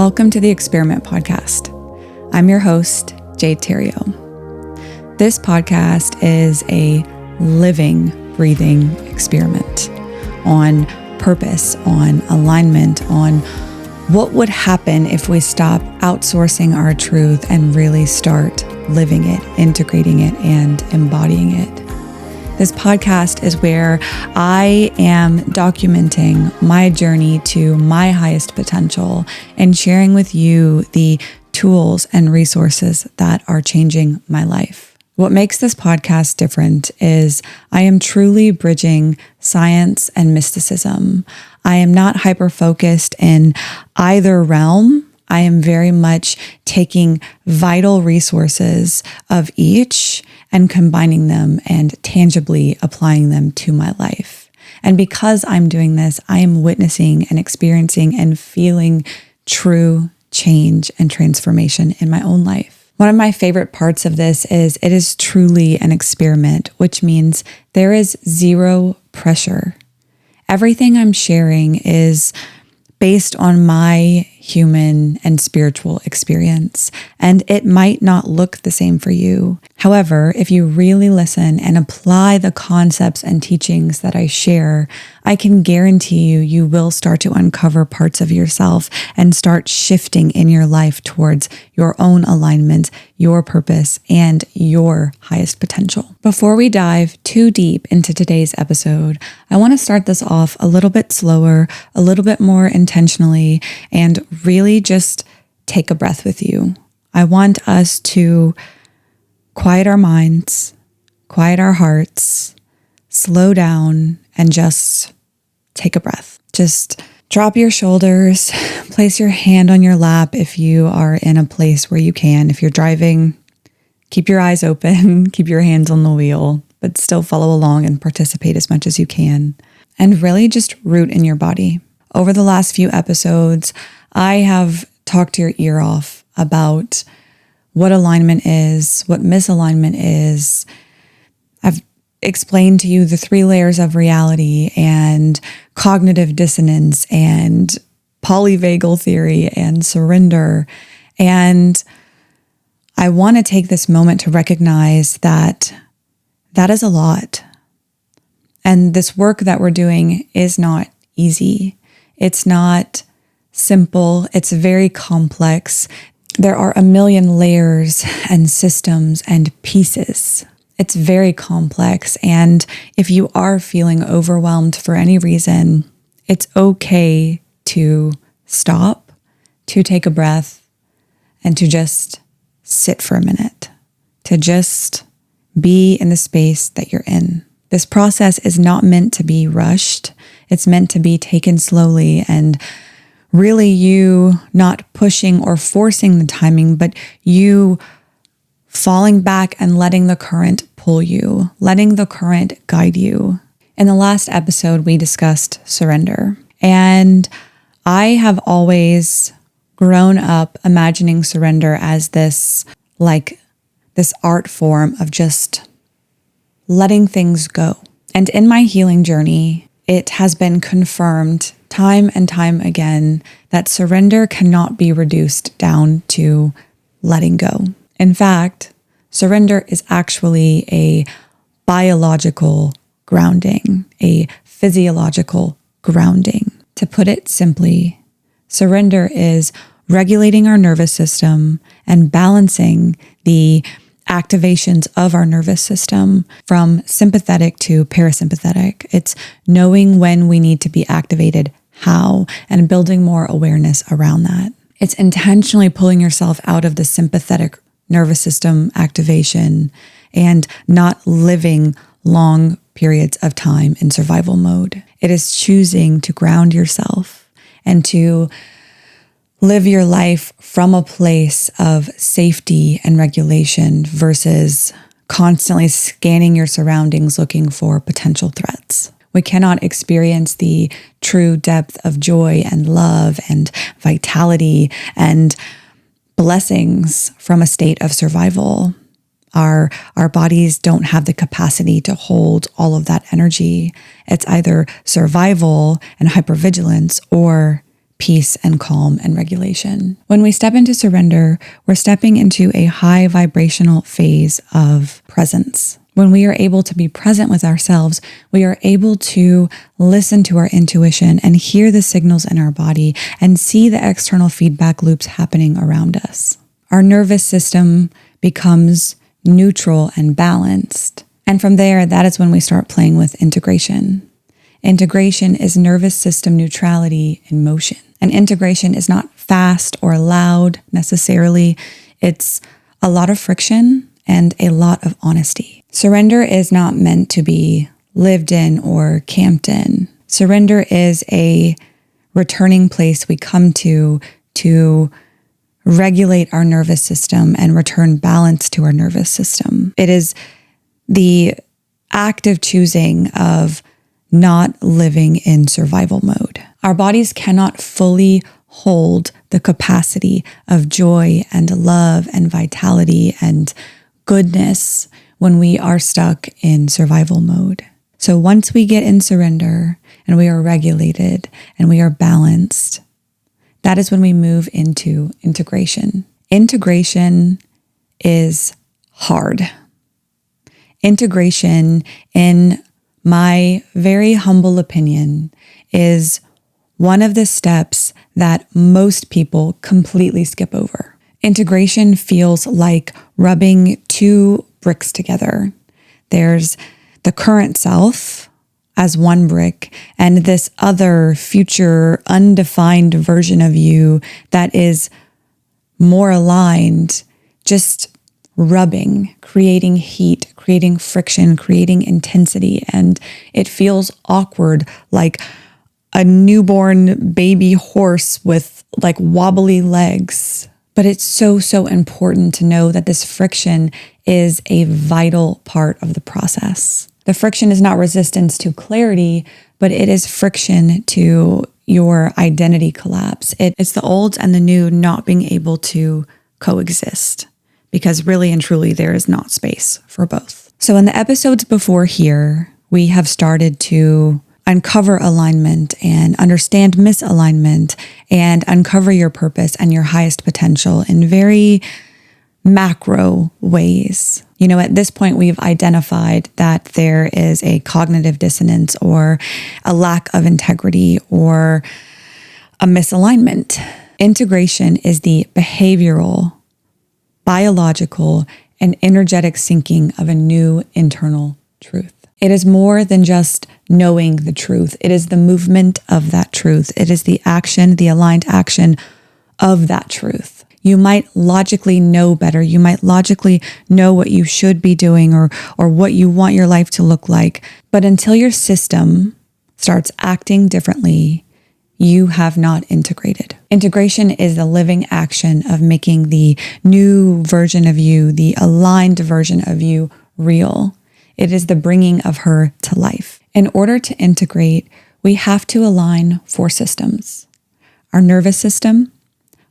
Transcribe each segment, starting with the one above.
Welcome to the Experiment Podcast. I'm your host, Jade Theriault. This podcast is a living, breathing experiment on purpose, on alignment, on what would happen if we stop outsourcing our truth and really start living it, integrating it, and embodying it. This podcast is where I am documenting my journey to my highest potential and sharing with you the tools and resources that are changing my life. What makes this podcast different is I am truly bridging science and mysticism. I am not hyper-focused in either realm. I am very much taking vital resources of each and combining them and tangibly applying them to my life. And because I'm doing this, I am witnessing and experiencing and feeling true change and transformation in my own life. One of my favorite parts of this is it is truly an experiment, which means there is zero pressure. Everything I'm sharing is based on my human and spiritual experience, and it might not look the same for you. However, if you really listen and apply the concepts and teachings that I share, I can guarantee you will start to uncover parts of yourself and start shifting in your life towards your own alignment, your purpose, and your highest potential. Before we dive too deep into today's episode, I want to start this off a little bit slower, a little bit more intentionally, and really just take a breath with you. I want us to quiet our minds, quiet our hearts, slow down, and just take a breath. Just drop your shoulders, place your hand on your lap if you are in a place where you can. If you're driving, keep your eyes open, keep your hands on the wheel, but still follow along and participate as much as you can. And really just root in your body. Over the last few episodes, I have talked your ear off about what alignment is, what misalignment is. I've explained to you the 3 layers of reality and cognitive dissonance and polyvagal theory and surrender. And I want to take this moment to recognize that that is a lot. And this work that we're doing is not easy. It's not simple. It's very complex. There are a million layers and systems and pieces. It's very complex. And if you are feeling overwhelmed for any reason, it's okay to stop, to take a breath, and to just sit for a minute, to just be in the space that you're in. This process is not meant to be rushed. It's meant to be taken slowly and really you not pushing or forcing the timing, but you falling back and letting the current pull you, letting the current guide you. In the last episode, we discussed surrender. And I have always grown up imagining surrender as this art form of just letting things go. And in my healing journey, it has been confirmed time and time again that surrender cannot be reduced down to letting go. In fact, surrender is actually a biological grounding, a physiological grounding. To put it simply, surrender is regulating our nervous system and balancing the activations of our nervous system from sympathetic to parasympathetic. It's knowing when we need to be activated, how, and building more awareness around that. It's intentionally pulling yourself out of the sympathetic nervous system activation and not living long periods of time in survival mode. It is choosing to ground yourself and to live your life from a place of safety and regulation versus constantly scanning your surroundings looking for potential threats. We cannot experience the true depth of joy and love and vitality and blessings from a state of survival. Our bodies don't have the capacity to hold all of that energy. It's either survival and hypervigilance or peace and calm and regulation. When we step into surrender, we're stepping into a high vibrational phase of presence. When we are able to be present with ourselves, we are able to listen to our intuition and hear the signals in our body and see the external feedback loops happening around us. Our nervous system becomes neutral and balanced. And from there, that is when we start playing with integration. Integration is nervous system neutrality in motion. And integration is not fast or loud necessarily. It's a lot of friction and a lot of honesty. Surrender is not meant to be lived in or camped in. Surrender is a returning place we come to regulate our nervous system and return balance to our nervous system. It is the active choosing of not living in survival mode. Our bodies cannot fully hold the capacity of joy and love and vitality and goodness when we are stuck in survival mode. So once we get in surrender and we are regulated and we are balanced, that is when we move into integration. Integration is hard. Integration, in my very humble opinion, is one of the steps that most people completely skip over. Integration feels like rubbing two bricks together. There's the current self as one brick and this other future undefined version of you that is more aligned, just rubbing, creating heat, creating friction, creating intensity. And it feels awkward, like a newborn baby horse with like wobbly legs. But it's so important to know that this friction is a vital part of the process. The friction is not resistance to clarity, but it is friction to your identity collapse. It's the old and the new not being able to coexist, because really and truly there is not space for both. So in the episodes before here, we have started to uncover alignment and understand misalignment and uncover your purpose and your highest potential in very macro ways. You know, at this point, we've identified that there is a cognitive dissonance or a lack of integrity or a misalignment. Integration is the behavioral, biological, and energetic syncing of a new internal truth. It is more than just knowing the truth. It is the movement of that truth. It is the action, the aligned action of that truth. You might logically know better. You might logically know what you should be doing or what you want your life to look like. But until your system starts acting differently, you have not integrated. Integration is the living action of making the new version of you, the aligned version of you, real. It is the bringing of her to life. In order to integrate, we have to align 4 systems: our nervous system,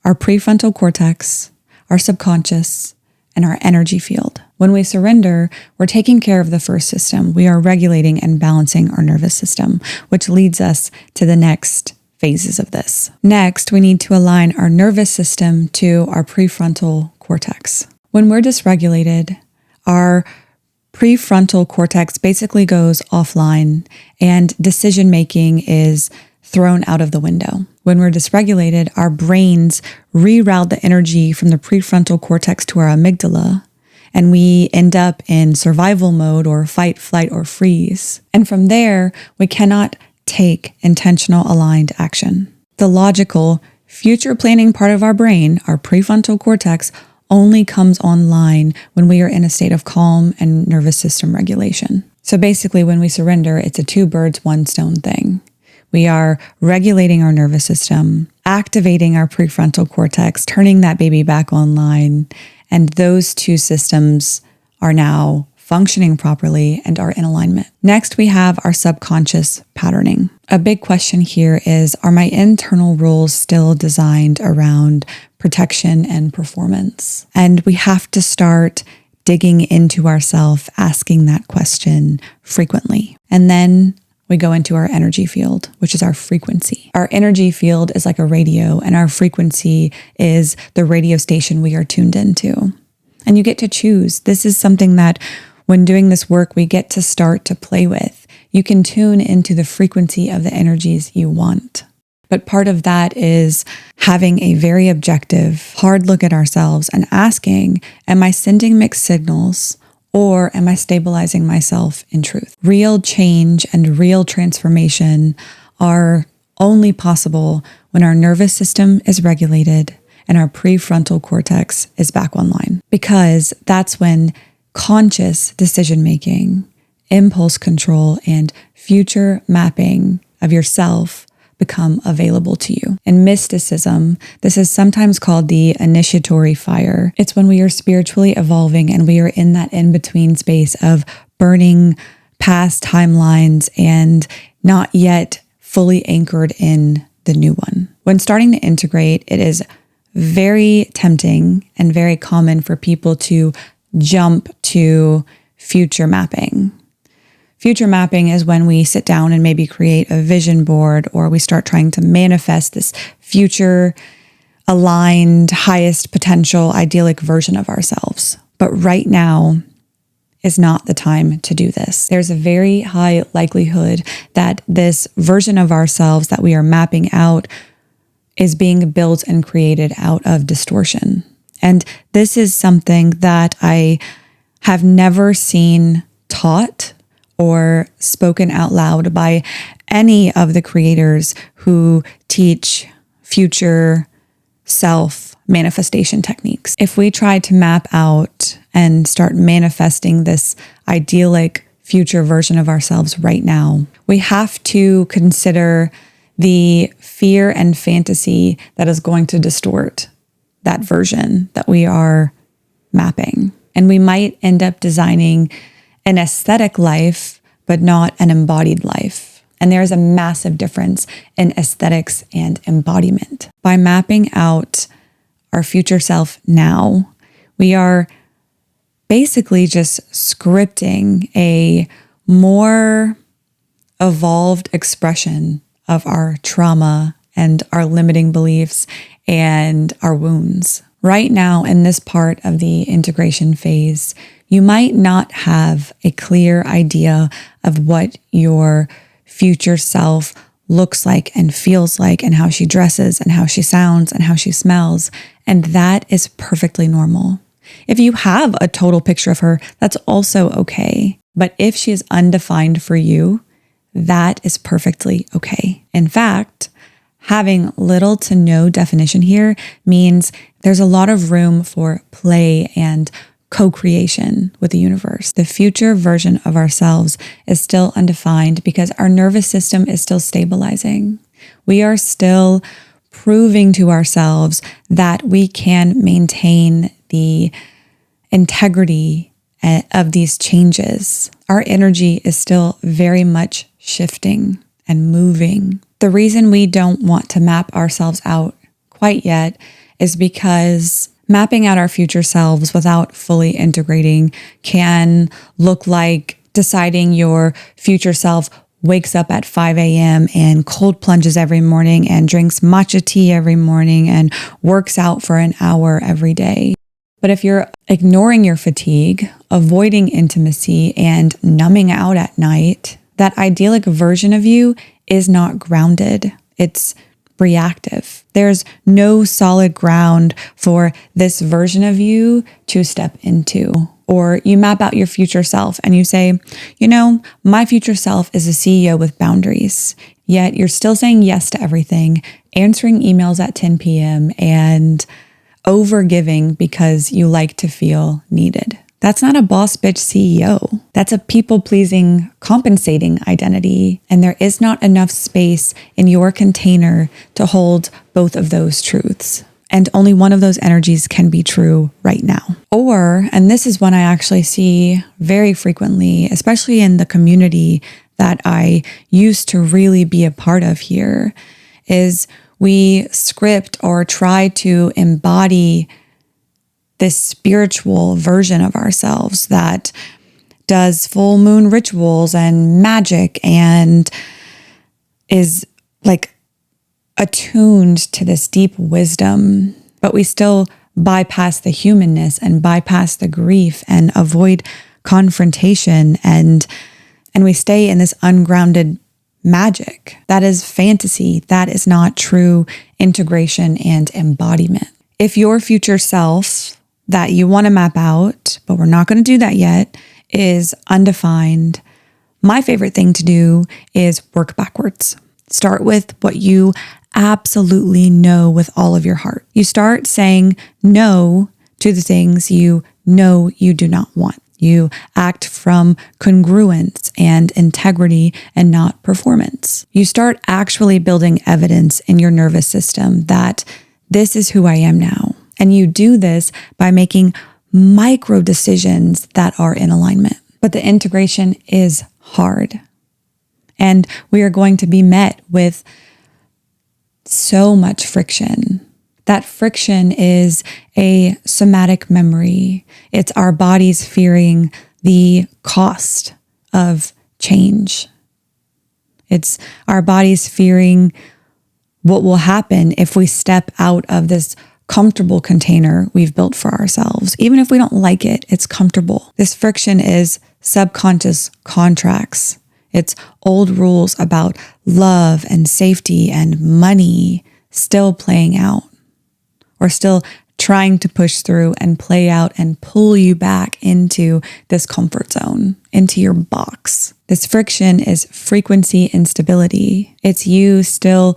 our prefrontal cortex, our subconscious, and our energy field. When we surrender, we're taking care of the first system. We are regulating and balancing our nervous system, which leads us to the next phases of this. Next, we need to align our nervous system to our prefrontal cortex. When we're dysregulated, our prefrontal cortex basically goes offline and decision-making is thrown out of the window. When we're dysregulated, our brains reroute the energy from the prefrontal cortex to our amygdala, and we end up in survival mode or fight, flight, or freeze. And from there, we cannot take intentional aligned action. The logical, future planning part of our brain, our prefrontal cortex, only comes online when we are in a state of calm and nervous system regulation. So basically, when we surrender, it's a 2 birds, 1 stone thing. We are regulating our nervous system, activating our prefrontal cortex, turning that baby back online, and those 2 systems are now functioning properly and are in alignment. Next, we have our subconscious patterning. A big question here is, are my internal rules still designed around protection and performance? And we have to start digging into ourselves, asking that question frequently. And then we go into our energy field, which is our frequency. Our energy field is like a radio, and our frequency is the radio station we are tuned into. And you get to choose. This is something that when doing this work, we get to start to play with. You can tune into the frequency of the energies you want. But part of that is having a very objective, hard look at ourselves and asking, am I sending mixed signals, or am I stabilizing myself in truth? Real change and real transformation are only possible when our nervous system is regulated and our prefrontal cortex is back online, because that's when conscious decision-making, impulse control, and future mapping of yourself become available to you. In mysticism, this is sometimes called the initiatory fire. It's when we are spiritually evolving and we are in that in-between space of burning past timelines and not yet fully anchored in the new one. When starting to integrate, it is very tempting and very common for people to jump to future mapping. Future mapping is when we sit down and maybe create a vision board, or we start trying to manifest this future aligned, highest potential, idyllic version of ourselves. But right now is not the time to do this. There's a very high likelihood that this version of ourselves that we are mapping out is being built and created out of distortion. And this is something that I have never seen taught or spoken out loud by any of the creators who teach future self manifestation techniques. If we try to map out and start manifesting this idyllic future version of ourselves right now, we have to consider the fear and fantasy that is going to distort that version that we are mapping. And we might end up designing an aesthetic life, but not an embodied life. And there is a massive difference in aesthetics and embodiment. By mapping out our future self now, we are basically just scripting a more evolved expression of our trauma and our limiting beliefs and our wounds. Right now, in this part of the integration phase, you might not have a clear idea of what your future self looks like and feels like, and how she dresses and how she sounds and how she smells. And that is perfectly normal. If you have a total picture of her, that's also okay. But if she is undefined for you, that is perfectly okay. In fact, having little to no definition here means there's a lot of room for play and co-creation with the universe. The future version of ourselves is still undefined because our nervous system is still stabilizing. We are still proving to ourselves that we can maintain the integrity of these changes. Our energy is still very much shifting and moving. The reason we don't want to map ourselves out quite yet is because mapping out our future selves without fully integrating can look like deciding your future self wakes up at 5 a.m. and cold plunges every morning and drinks matcha tea every morning and works out for an hour every day. But if you're ignoring your fatigue, avoiding intimacy, and numbing out at night, that idyllic version of you is not grounded. It's reactive. There's no solid ground for this version of you to step into. Or you map out your future self and you say, my future self is a CEO with boundaries. Yet you're still saying yes to everything, answering emails at 10 p.m. and overgiving because you like to feel needed. That's not a boss bitch CEO. That's a people-pleasing, compensating identity. And there is not enough space in your container to hold both of those truths. And only one of those energies can be true right now. Or, and this is one I actually see very frequently, especially in the community that I used to really be a part of here, is we script or try to embody this spiritual version of ourselves that does full moon rituals and magic and is like attuned to this deep wisdom, but we still bypass the humanness and bypass the grief and avoid confrontation and we stay in this ungrounded magic. That is fantasy. That is not true integration and embodiment. If your future self that you want to map out, but we're not going to do that yet, is undefined, my favorite thing to do is work backwards. Start with what you absolutely know with all of your heart. You start saying no to the things you know you do not want. You act from congruence and integrity and not performance. You start actually building evidence in your nervous system that this is who I am now. And you do this by making micro decisions that are in alignment. But the integration is hard. And we are going to be met with so much friction. That friction is a somatic memory. It's our bodies fearing the cost of change. It's our bodies fearing what will happen if we step out of this comfortable container we've built for ourselves. Even if we don't like it, it's comfortable. This friction is subconscious contracts. It's old rules about love and safety and money still playing out, or still trying to push through and play out and pull you back into this comfort zone, into your box. This friction is frequency instability. It's you still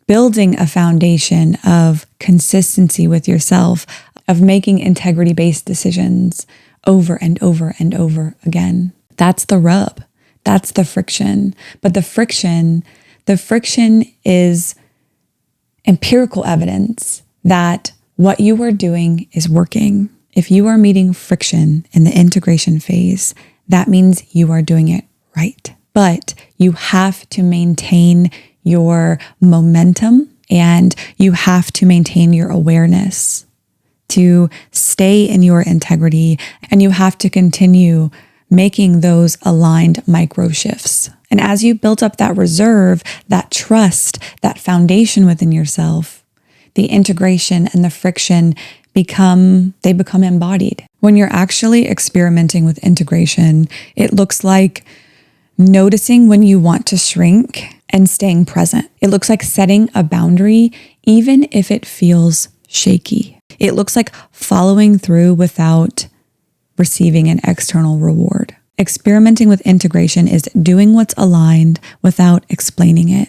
building a foundation of consistency with yourself, of making integrity-based decisions over and over and over again. That's the rub. That's the friction. But the friction is empirical evidence that what you are doing is working. If you are meeting friction in the integration phase, that means you are doing it right. But you have to maintain your momentum and you have to maintain your awareness to stay in your integrity, and you have to continue making those aligned micro shifts. And as you build up that reserve, that trust, that foundation within yourself, the integration and the friction become embodied. When you're actually experimenting with integration, it looks like noticing when you want to shrink and staying present. It looks like setting a boundary, even if it feels shaky. It looks like following through without receiving an external reward. Experimenting with integration is doing what's aligned without explaining it.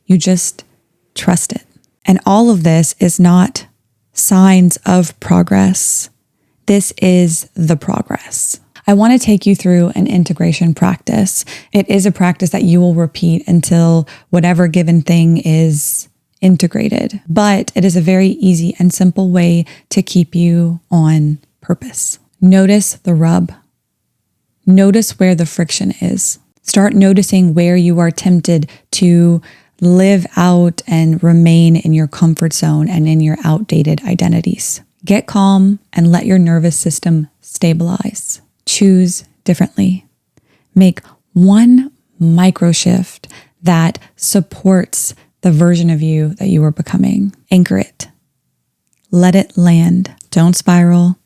You just trust it. And all of this is not signs of progress. This is the progress. I want to take you through an integration practice. It is a practice that you will repeat until whatever given thing is integrated. But it is a very easy and simple way to keep you on purpose. Notice the rub. Notice where the friction is. Start noticing where you are tempted to live out and remain in your comfort zone and in your outdated identities. Get calm and let your nervous system stabilize. Choose differently. Make one micro shift that supports the version of you that you are becoming. Anchor it. Let it land. Don't spiral.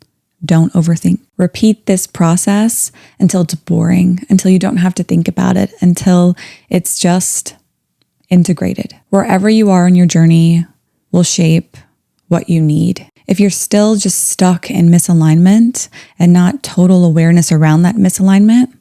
Don't overthink. Repeat this process until it's boring, until you don't have to think about it, until it's just integrated. Wherever you are in your journey will shape what you need. If you're still just stuck in misalignment and not total awareness around that misalignment,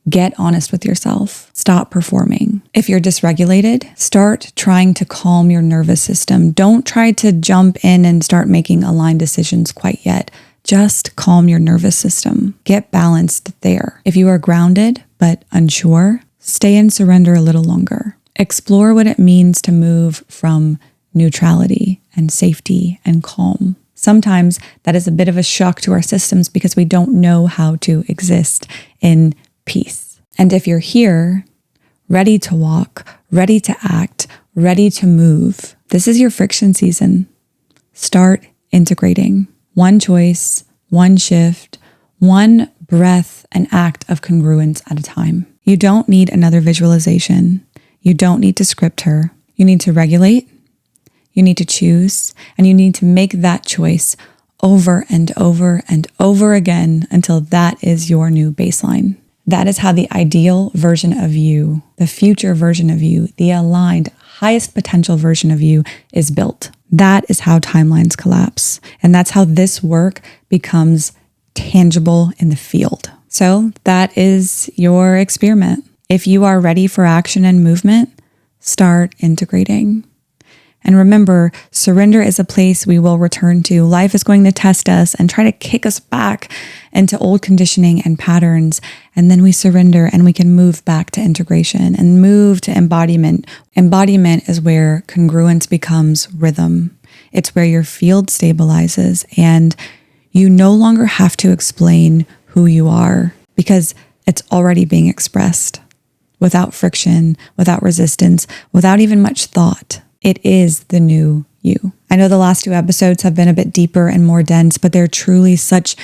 get honest with yourself. Stop performing. If you're dysregulated, start trying to calm your nervous system. Don't try to jump in and start making aligned decisions quite yet. Just calm your nervous system. Get balanced there. If you are grounded but unsure, stay in surrender a little longer. Explore what it means to move from neutrality and safety and calm. Sometimes that is a bit of a shock to our systems because we don't know how to exist in peace. And if you're here, ready to walk, ready to act, ready to move, this is your friction season. Start integrating. One choice, one shift, one breath and act of congruence at a time. You don't need another visualization. You don't need to script her. You need to regulate. You need to choose, and you need to make that choice over and over and over again until that is your new baseline. That is how the ideal version of you, the future version of you, the aligned, highest potential version of you is built. That is how timelines collapse. And that's how this work becomes tangible in the field. So that is your experiment. If you are ready for action and movement, start integrating. And remember, surrender is a place we will return to. Life is going to test us and try to kick us back into old conditioning and patterns. And then we surrender and we can move back to integration and move to embodiment. Embodiment is where congruence becomes rhythm. It's where your field stabilizes and you no longer have to explain who you are because it's already being expressed without friction, without resistance, without even much thought. It is the new you. I know the last 2 episodes have been a bit deeper and more dense, but they're truly such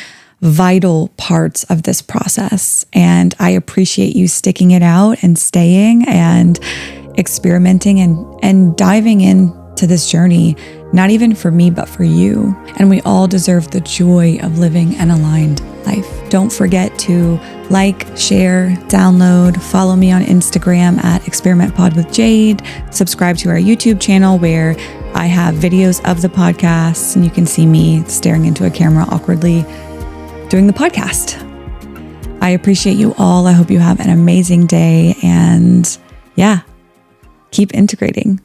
vital parts of this process. And I appreciate you sticking it out and staying and experimenting and diving into this journey, not even for me, but for you. And we all deserve the joy of living an aligned life. Don't forget to like, share, download, follow me on Instagram at experimentpod with Jade, subscribe to our YouTube channel where I have videos of the podcast and you can see me staring into a camera awkwardly doing the podcast. I appreciate you all. I hope you have an amazing day and keep integrating.